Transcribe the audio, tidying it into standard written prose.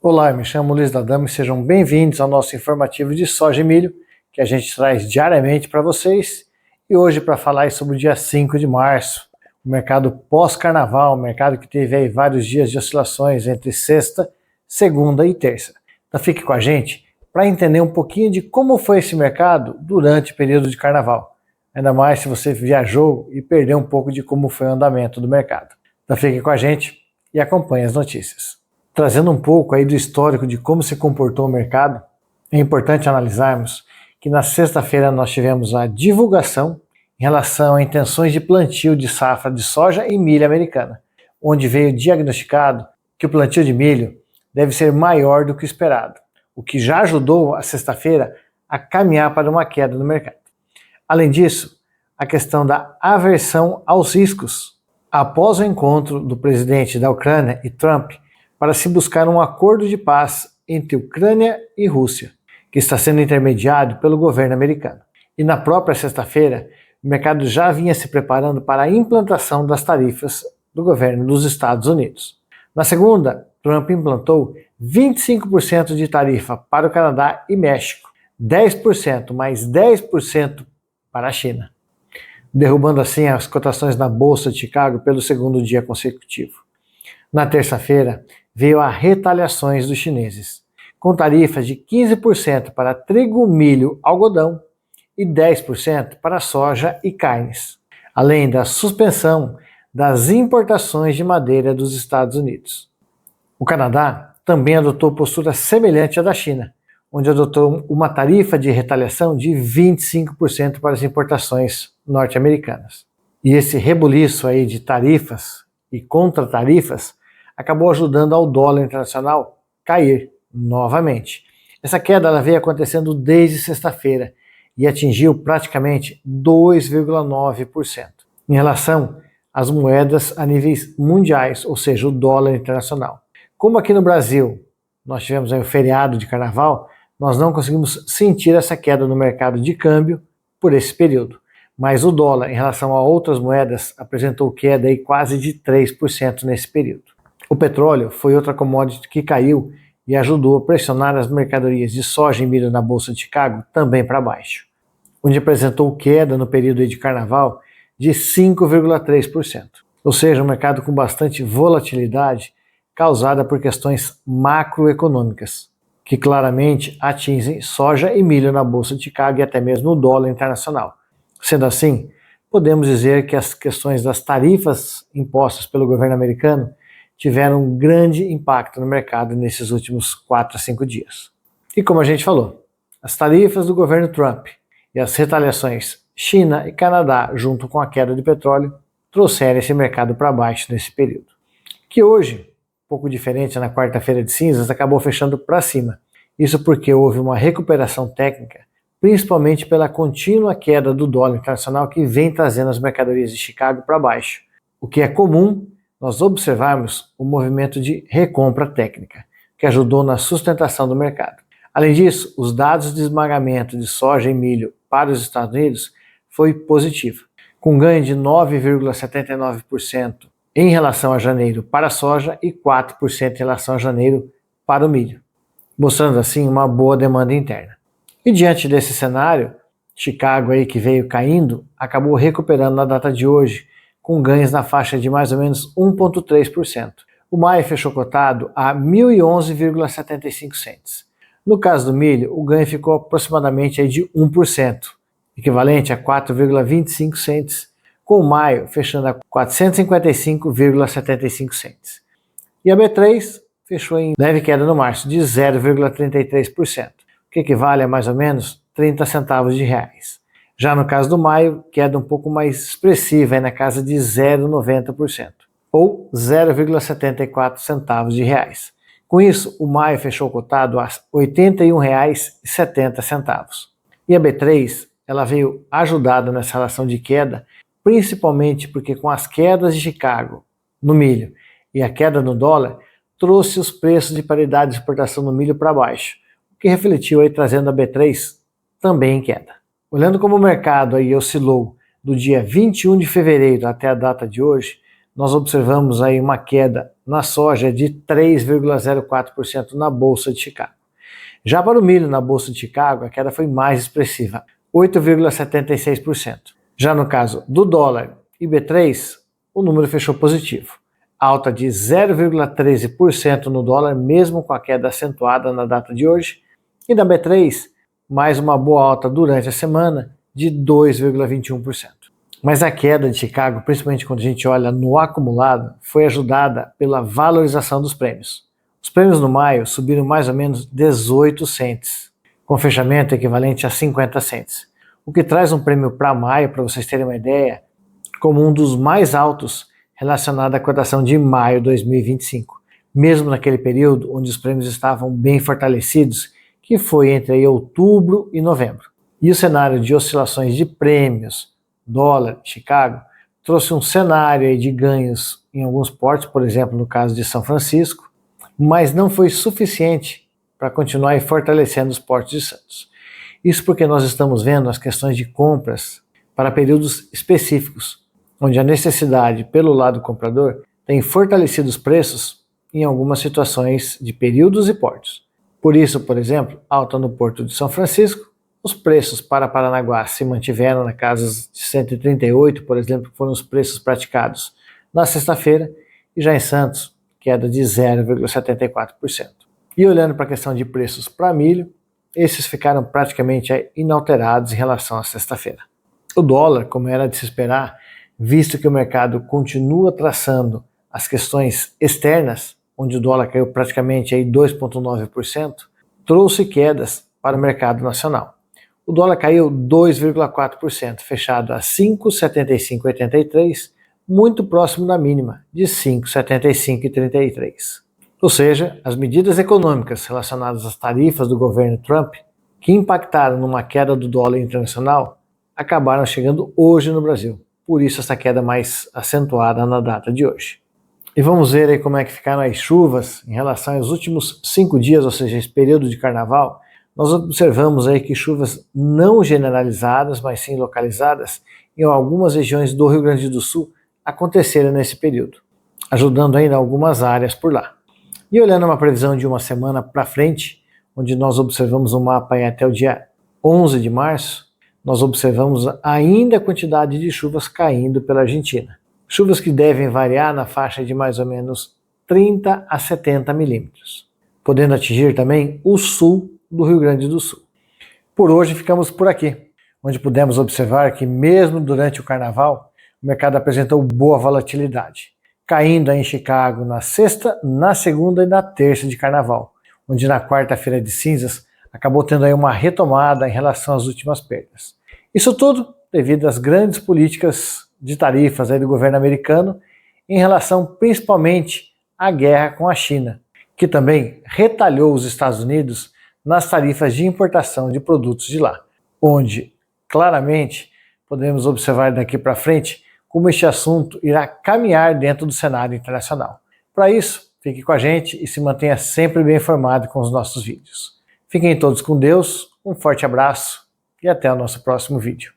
Olá, eu me chamo Luiz D'Adamo e sejam bem-vindos ao nosso informativo de soja e milho, que a gente traz diariamente para vocês. E hoje para falar sobre o dia 5 de março, o mercado pós-carnaval, o mercado que teve aí vários dias de oscilações entre sexta, segunda e terça. Então fique com a gente para entender um pouquinho de como foi esse mercado durante o período de carnaval. Ainda mais se você viajou e perdeu um pouco de como foi o andamento do mercado. Então fique com a gente e acompanhe as notícias. Trazendo um pouco aí do histórico de como se comportou o mercado, é importante analisarmos que na sexta-feira nós tivemos a divulgação em relação a intenções de plantio de safra de soja e milho americana, onde veio diagnosticado que o plantio de milho deve ser maior do que o esperado, o que já ajudou a sexta-feira a caminhar para uma queda no mercado. Além disso, a questão da aversão aos riscos. Após o encontro do presidente da Ucrânia e Trump, para se buscar um acordo de paz entre Ucrânia e Rússia, que está sendo intermediado pelo governo americano. E na própria sexta-feira, o mercado já vinha se preparando para a implantação das tarifas do governo dos Estados Unidos. Na segunda, Trump implantou 25% de tarifa para o Canadá e México, 10% mais 10% para a China, derrubando assim as cotações na Bolsa de Chicago pelo segundo dia consecutivo. Na terça-feira, veio a retaliações dos chineses, com tarifas de 15% para trigo, milho, algodão e 10% para soja e carnes, além da suspensão das importações de madeira dos Estados Unidos. O Canadá também adotou postura semelhante à da China, onde adotou uma tarifa de retaliação de 25% para as importações norte-americanas. E esse rebuliço aí de tarifas e contra-tarifas acabou ajudando ao dólar internacional cair novamente. Essa queda ela veio acontecendo desde sexta-feira e atingiu praticamente 2,9% em relação às moedas a níveis mundiais, ou seja, o dólar internacional. Como aqui no Brasil nós tivemos aí o feriado de carnaval, nós não conseguimos sentir essa queda no mercado de câmbio por esse período. Mas o dólar, em relação a outras moedas, apresentou queda aí quase de 3% nesse período. O petróleo foi outra commodity que caiu e ajudou a pressionar as mercadorias de soja e milho na Bolsa de Chicago também para baixo, onde apresentou queda no período de carnaval de 5,3%. Ou seja, um mercado com bastante volatilidade causada por questões macroeconômicas, que claramente atingem soja e milho na Bolsa de Chicago e até mesmo o dólar internacional. Sendo assim, podemos dizer que as questões das tarifas impostas pelo governo americano tiveram um grande impacto no mercado nesses últimos 4 a 5 dias. E como a gente falou, as tarifas do governo Trump e as retaliações China e Canadá, junto com a queda de petróleo, trouxeram esse mercado para baixo nesse período. Que hoje, um pouco diferente na quarta-feira de cinzas, acabou fechando para cima. Isso porque houve uma recuperação técnica, principalmente pela contínua queda do dólar internacional que vem trazendo as mercadorias de Chicago para baixo, o que é comum nós observarmos o movimento de recompra técnica, que ajudou na sustentação do mercado. Além disso, os dados de esmagamento de soja e milho para os Estados Unidos foi positivo, com ganho de 9,79% em relação a janeiro para a soja e 4% em relação a janeiro para o milho, mostrando assim uma boa demanda interna. E diante desse cenário, Chicago aí que veio caindo, acabou recuperando na data de hoje, com ganhos na faixa de mais ou menos 1,3%. O maio fechou cotado a 1.011,75 cents. No caso do milho, o ganho ficou aproximadamente aí de 1%, equivalente a 4,25 cents, com o maio fechando a 455,75 cents. E a B3 fechou em leve queda no março de 0,33%, o que equivale a mais ou menos 30 centavos de reais. Já no caso do maio, queda um pouco mais expressiva, na casa de 0,90%, ou 0,74 centavos de reais. Com isso, o maio fechou cotado a R$ 81,70. E a B3, ela veio ajudada nessa relação de queda, principalmente porque com as quedas de Chicago no milho e a queda no dólar, trouxe os preços de paridade de exportação no milho para baixo, o que refletiu aí trazendo a B3 também em queda. Olhando como o mercado aí oscilou do dia 21 de fevereiro até a data de hoje, nós observamos aí uma queda na soja de 3,04% na Bolsa de Chicago. Já para o milho na Bolsa de Chicago, a queda foi mais expressiva, 8,76%. Já no caso do dólar e B3, o número fechou positivo, alta de 0,13% no dólar, mesmo com a queda acentuada na data de hoje, e da B3, mais uma boa alta durante a semana de 2,21%. Mas a queda de Chicago, principalmente quando a gente olha no acumulado, foi ajudada pela valorização dos prêmios. Os prêmios no maio subiram mais ou menos 18 cents, com fechamento equivalente a 50 cents, o que traz um prêmio para maio, para vocês terem uma ideia, como um dos mais altos relacionado à cotação de maio de 2025, mesmo naquele período onde os prêmios estavam bem fortalecidos, que foi entre aí outubro e novembro. E o cenário de oscilações de prêmios, dólar, Chicago, trouxe um cenário aí de ganhos em alguns portos, por exemplo, no caso de São Francisco, mas não foi suficiente para continuar fortalecendo os portos de Santos. Isso porque nós estamos vendo as questões de compras para períodos específicos, onde a necessidade pelo lado comprador tem fortalecido os preços em algumas situações de períodos e portos. Por isso, por exemplo, alta no Porto de São Francisco, os preços para Paranaguá se mantiveram na casa de 138, por exemplo, que foram os preços praticados na sexta-feira, e já em Santos, queda de 0,74%. E olhando para a questão de preços para milho, esses ficaram praticamente inalterados em relação à sexta-feira. O dólar, como era de se esperar, visto que o mercado continua traçando as questões externas, onde o dólar caiu praticamente 2,9%, trouxe quedas para o mercado nacional. O dólar caiu 2,4%, fechado a 5,7583, muito próximo da mínima, de 5,7533. Ou seja, as medidas econômicas relacionadas às tarifas do governo Trump, que impactaram numa queda do dólar internacional, acabaram chegando hoje no Brasil. Por isso essa queda mais acentuada na data de hoje. E vamos ver aí como é que ficaram as chuvas em relação aos últimos 5 dias, ou seja, esse período de carnaval. Nós observamos aí que chuvas não generalizadas, mas sim localizadas, em algumas regiões do Rio Grande do Sul aconteceram nesse período, ajudando ainda algumas áreas por lá. E olhando uma previsão de uma semana para frente, onde nós observamos um mapa aí até o dia 11 de março, nós observamos ainda a quantidade de chuvas caindo pela Argentina. Chuvas que devem variar na faixa de mais ou menos 30 a 70 milímetros, podendo atingir também o sul do Rio Grande do Sul. Por hoje ficamos por aqui, onde pudemos observar que mesmo durante o carnaval, o mercado apresentou boa volatilidade, caindo em Chicago na sexta, na segunda e na terça de carnaval, onde na quarta-feira de cinzas acabou tendo aí uma retomada em relação às últimas perdas. Isso tudo devido às grandes políticas de tarifas aí do governo americano em relação principalmente à guerra com a China, que também retalhou os Estados Unidos nas tarifas de importação de produtos de lá, onde claramente podemos observar daqui para frente como este assunto irá caminhar dentro do cenário internacional. Para isso, fique com a gente e se mantenha sempre bem informado com os nossos vídeos. Fiquem todos com Deus, um forte abraço e até o nosso próximo vídeo.